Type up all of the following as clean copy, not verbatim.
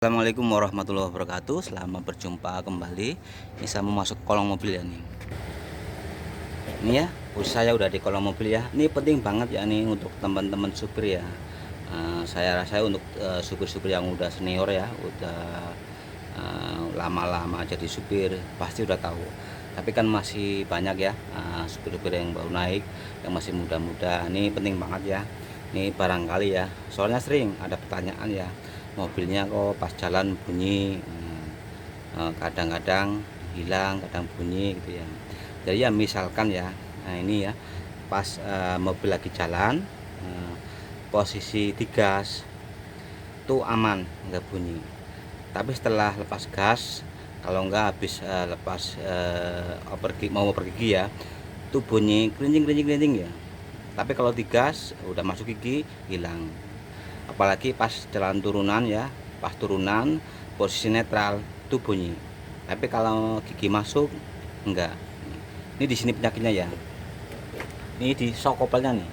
Assalamualaikum warahmatullahi wabarakatuh. Selamat berjumpa kembali. Ini saya mau masuk kolong mobil ya nih. Ini ya, posisi saya udah di kolong mobil ya. Ini penting banget ya nih untuk teman-teman supir ya. Saya rasa untuk supir-supir yang udah senior ya, udah lama-lama jadi supir pasti udah tahu. Tapi kan masih banyak ya supir-supir yang baru naik, yang masih muda-muda. Ini penting banget ya. Ini barangkali ya, soalnya sering ada pertanyaan ya, mobilnya kok pas jalan bunyi, kadang-kadang hilang, kadang bunyi gitu ya. Jadi ya misalkan ya, nah ini ya, pas mobil lagi jalan, posisi digas tuh aman, nggak bunyi. Tapi setelah lepas gas, kalau nggak habis lepas mau pergi ya, tuh bunyi kerincing ya. Tapi kalau digas udah masuk gigi hilang. Apalagi pas jalan turunan ya, pas turunan posisi netral itu bunyi. Tapi kalau gigi masuk enggak. Ini di sini penyakitnya ya. Ini di sok kopelnya nih.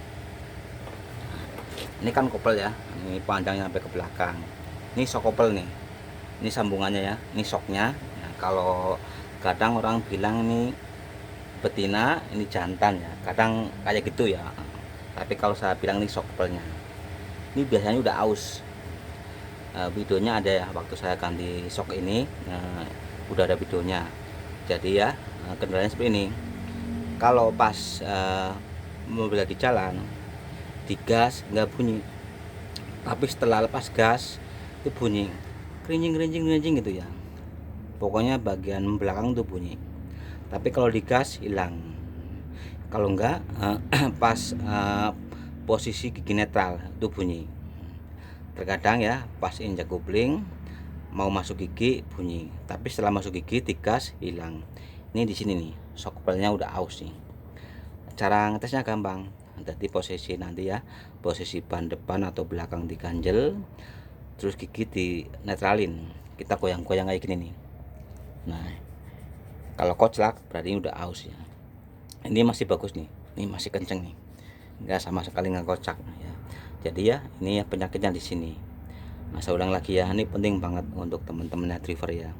Ini kan kopel ya, ini panjangnya sampai ke belakang. Ini sok kopel nih. Ini sambungannya ya, ini soknya. Nah, kalau kadang orang bilang ini betina, ini jantan ya. Kadang kayak gitu ya. Tapi kalau saya bilang ini sok kopelnya. Ini biasanya udah aus. Videonya ada ya, waktu saya ganti sok ini udah ada videonya. Jadi ya kendalanya seperti ini. Kalau pas mobil lagi jalan digas nggak bunyi, tapi setelah lepas gas itu bunyi kerincing gitu ya. Pokoknya bagian belakang tuh bunyi, tapi kalau digas hilang. Kalau enggak pas posisi gigi netral itu bunyi. Terkadang ya pas injak kopling mau masuk gigi bunyi, tapi setelah masuk gigi digas hilang. Ini di sini nih, sok kopelnya udah aus nih. Cara ngetesnya gampang. Jadi posisi nanti ya, posisi ban depan atau belakang diganjel, terus gigi di netralin. Kita goyang-goyang kayak gini nih. Nah, kalau koclak berarti udah aus ya. Ini masih bagus nih, ini masih kenceng nih, nggak sama sekali nggak kocak ya. Jadi ya ini ya penyakitnya di sini. Nah, saya ulang lagi ya, ini penting banget untuk teman-teman driver ya.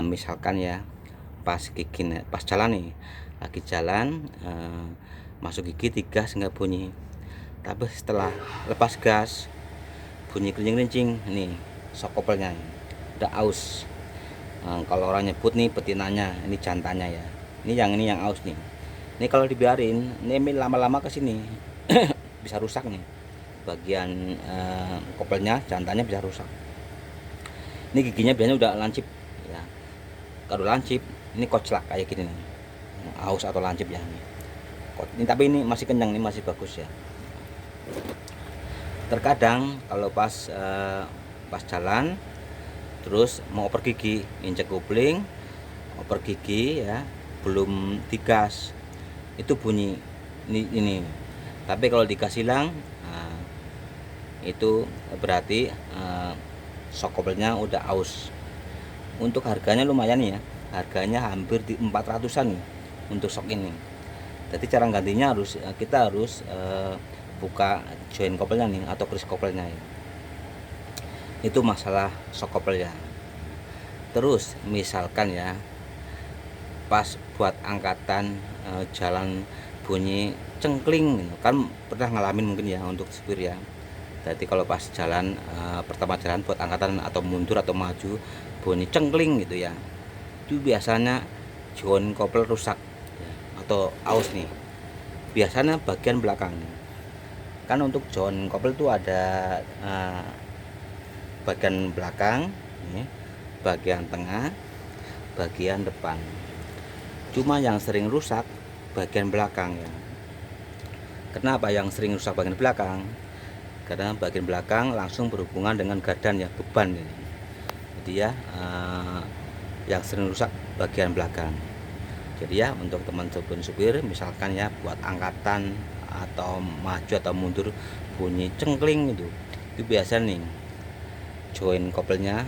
Misalkan ya pas jalan nih, lagi jalan masuk gigi digas nggak bunyi, tapi setelah lepas gas bunyi kerincing nih, sok kopelnya udah aus. Kalau orang nyebut nih betinanya, ini jantannya ya. Ini yang aus nih. Ini kalau dibiarin, ini lama-lama ke sini bisa rusak nih. Bagian kopelnya, jantannya bisa rusak. Ini giginya biasanya udah lancip ya. Kalau lancip, ini koclak kayak gini nih. Aus atau lancip ya ini. Tapi ini masih kenyang, ini masih bagus ya. Terkadang kalau pas jalan terus mau oper gigi, injek kopling, oper gigi ya, belum digas itu bunyi ini. Tapi kalau digas hilang, itu berarti sok kopelnya udah aus. Untuk harganya lumayan ya, harganya hampir di 400-an nih untuk sok ini. Jadi cara gantinya kita harus buka join kopelnya nih atau kris kopelnya ya. Itu masalah sok kopel ya. Terus misalkan ya pas buat angkatan jalan bunyi cengkling gitu. Kan pernah ngalamin mungkin ya untuk supir ya. Jadi kalau pas jalan pertama jalan buat angkatan atau mundur atau maju bunyi cengkling gitu ya, itu biasanya join kopel rusak ya, atau aus nih. Biasanya bagian belakang kan. Untuk join kopel itu ada bagian belakang nih, bagian tengah, bagian depan. Cuma yang sering rusak bagian belakang ya. Kenapa yang sering rusak bagian belakang? Karena bagian belakang langsung berhubungan dengan gardan ya, beban ini. Jadi ya yang sering rusak bagian belakang. Jadi ya untuk teman supir misalkan ya buat angkatan atau maju atau mundur bunyi cengkling itu biasa nih join kopelnya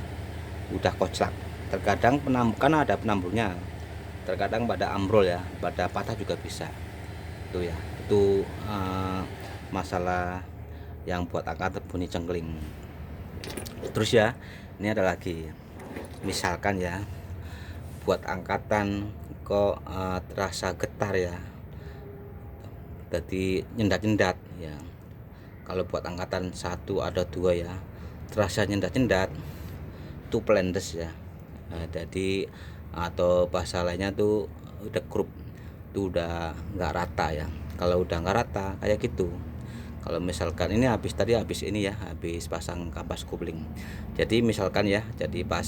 udah koclak. Terkadang karena ada penambungnya, terkadang pada ambrol ya, pada patah juga bisa. Itu ya, itu masalah yang buat angkatan bunyi cengkling. Terus ya, Ini ada lagi, misalkan ya buat angkatan kok terasa getar ya, jadi nyendat-nyendat ya. Kalau buat angkatan 1 ada 2 ya, terasa nyendat-nyendat itu pelendes ya. Jadi atau bahasa lainnya tuh udah grup, tuh udah nggak rata ya. Kalau udah nggak rata kayak gitu, kalau misalkan ini habis ini ya, habis pasang kampas kopling. Jadi misalkan ya, jadi pas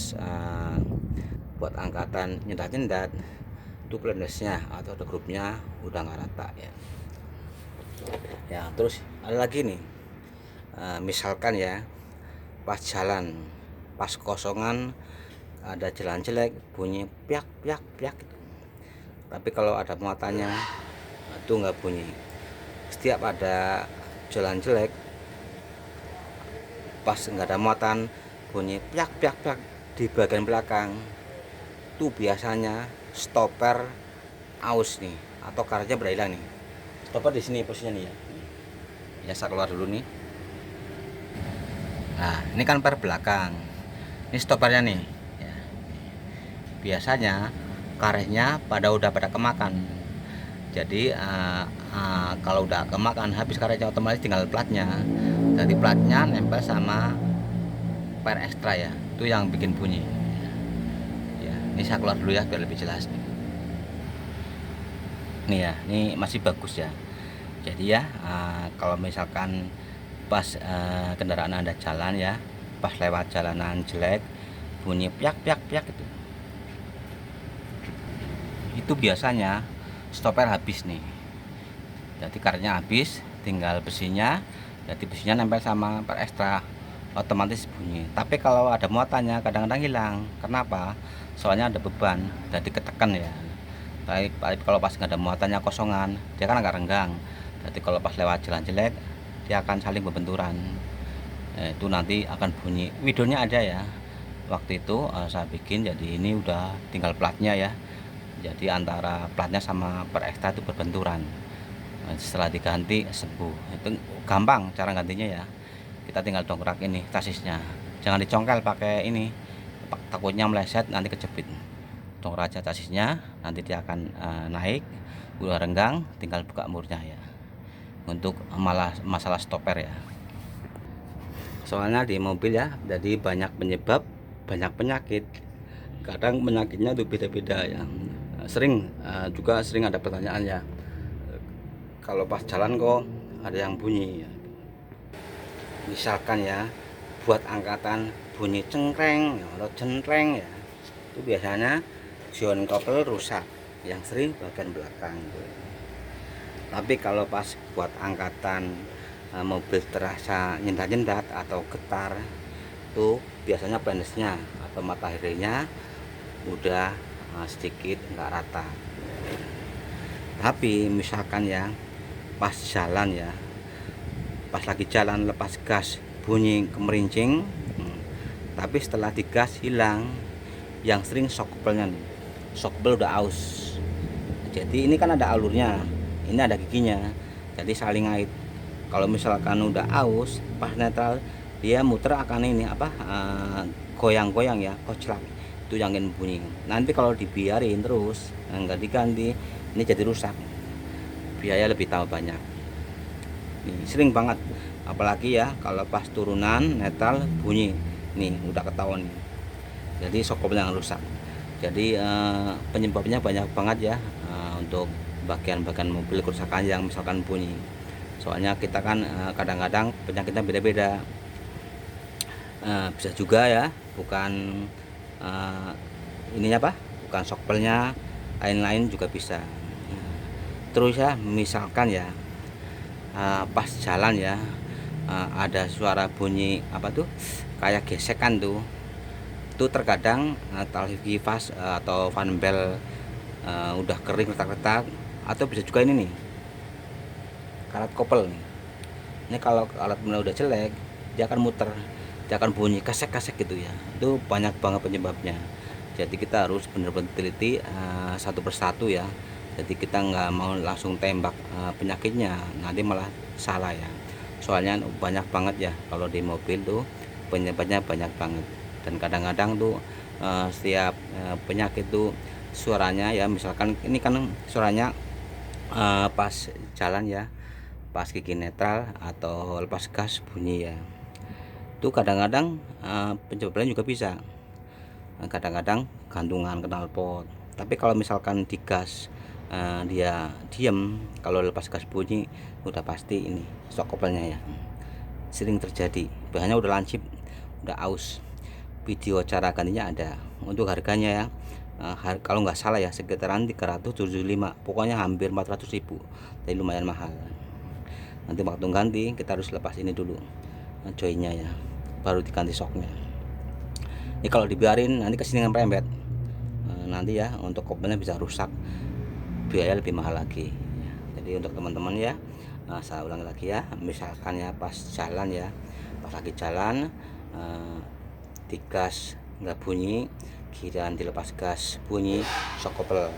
buat angkatan nyendat-nyendat itu pelendesnya atau ada grupnya udah nggak rata ya. Ya terus ada lagi nih, misalkan ya pas jalan, pas kosongan ada jalan jelek bunyi piak piak piak gitu. Tapi kalau ada muatannya itu nggak bunyi. Setiap ada jalan jelek pas nggak ada muatan bunyi piak piak piak di bagian belakang, itu biasanya stopper aus nih atau karetnya berhilang nih. Stopper di sini posisinya nih ya. Ya saya keluar dulu nih. Nah ini kan per belakang, ini stoppernya nih ya. Biasanya karetnya udah pada kemakan. Jadi kalau udah kemakan habis karetnya, otomatis tinggal platnya. Jadi platnya nempel sama per ekstra ya, itu yang bikin bunyi ya. Ini saya keluar dulu ya biar lebih jelas nih ya. Ini masih bagus ya. Jadi ya kalau misalkan pas kendaraan Anda jalan ya, pas lewat jalanan jelek bunyi piak piak piak itu biasanya stopper habis nih. Jadi karetnya habis, tinggal besinya. Jadi besinya nempel sama per ekstra, otomatis bunyi. Tapi kalau ada muatannya kadang-kadang hilang. Kenapa? Soalnya ada beban, jadi ketekan ya. Tapi kalau pas nggak ada muatannya kosongan, dia kan agak renggang. Jadi kalau pas lewat jalan jelek, dia akan saling berbenturan. Itu nanti akan bunyi. Videonya ada ya. Waktu itu saya bikin, jadi ini udah tinggal platnya ya. Jadi antara platnya sama per ekstra itu berbenturan. Setelah diganti sembuh. Itu gampang cara gantinya ya. Kita tinggal dongkrak ini sasisnya, jangan dicongkel pakai ini, takutnya meleset nanti kejepit. Dongkrak aja sasisnya, nanti dia akan naik. Udah renggang tinggal buka murnya ya, untuk masalah stopper ya. Soalnya di mobil ya, jadi banyak penyebab, banyak penyakit. Kadang penyakitnya itu beda-beda ya. Sering ada pertanyaan ya, kalau pas jalan kok ada yang bunyi ya. Misalkan ya buat angkatan bunyi cengkreng atau centreng ya, itu biasanya zion kopel rusak, yang sering bagian belakang. Tapi kalau pas buat angkatan mobil terasa nyendat-nyendat atau getar, itu biasanya pendesnya atau mataharinya udah sedikit nggak rata. Tapi misalkan ya pas jalan ya, pas lagi jalan lepas gas bunyi kemerincing, tapi setelah digas hilang. Yang sering shock kopelnya nih, shock kopel udah aus. Jadi ini kan ada alurnya, ini ada giginya, jadi saling ngait. Kalau misalkan udah aus, pas netral dia muter akan ini goyang-goyang ya, koclak, itu yang ingin bunyi. Nanti kalau dibiarin terus nggak diganti, ini jadi rusak, biaya lebih tambah banyak. Nih, sering banget, apalagi ya kalau pas turunan netral bunyi nih, udah ketahuan nih. Jadi shock kopel yang rusak. Jadi penyebabnya banyak banget ya, untuk bagian-bagian mobil kerusakan yang misalkan bunyi. Soalnya kita kan kadang-kadang penyakitnya beda-beda. Bisa juga ya bukan ininya bukan shock kopelnya, lain-lain juga bisa. Terus ya misalkan ya pas jalan ya ada suara bunyi kayak gesekan tuh, itu terkadang tali kipas atau fan belt udah kering retak-retak, atau bisa juga ini nih karet kopel nih. Ini kalau alat udah jelek, dia akan muter, dia akan bunyi kasek-kasek gitu ya. Itu banyak banget penyebabnya. Jadi kita harus benar-benar teliti satu persatu ya. Jadi kita nggak mau langsung tembak penyakitnya, nanti malah salah ya. Soalnya banyak banget ya, kalau di mobil tuh penyebabnya banyak banget. Dan kadang-kadang tuh setiap penyakit tuh suaranya ya, misalkan ini kan suaranya pas jalan ya, pas gigi netral atau lepas gas bunyi ya, itu kadang-kadang penyebabnya juga bisa kadang-kadang gantungan knalpot. Tapi kalau misalkan digas dia diem, kalau lepas gas bunyi, udah pasti ini shock koplnya ya. Sering terjadi, bahannya udah lancip, udah aus. Video cara gantinya ada. Untuk harganya ya, kalau nggak salah ya sekitaran 375, pokoknya hampir 400.000, jadi lumayan mahal. Nanti waktu ganti kita harus lepas ini dulu joinnya ya, baru diganti shocknya. Ini kalau dibiarin nanti kesini ngerempet, nanti ya untuk kopelnya bisa rusak, biaya lebih mahal lagi. Jadi untuk teman-teman ya, saya ulang lagi ya, misalkan ya pas jalan ya, pas lagi jalan digas nggak bunyi, giliran dilepas gas bunyi, shock kopel.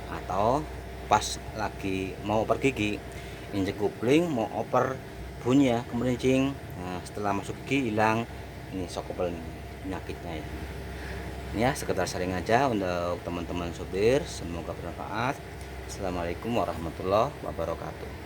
Atau pas lagi mau oper gigi, injek kupling mau oper bunyi ya kemeringcing, setelah masuk gigi hilang, ini shock kopel nih penyakitnya ya. Ini ya sekedar sharing aja untuk teman-teman supir, semoga bermanfaat. Assalamualaikum warahmatullahi wabarakatuh.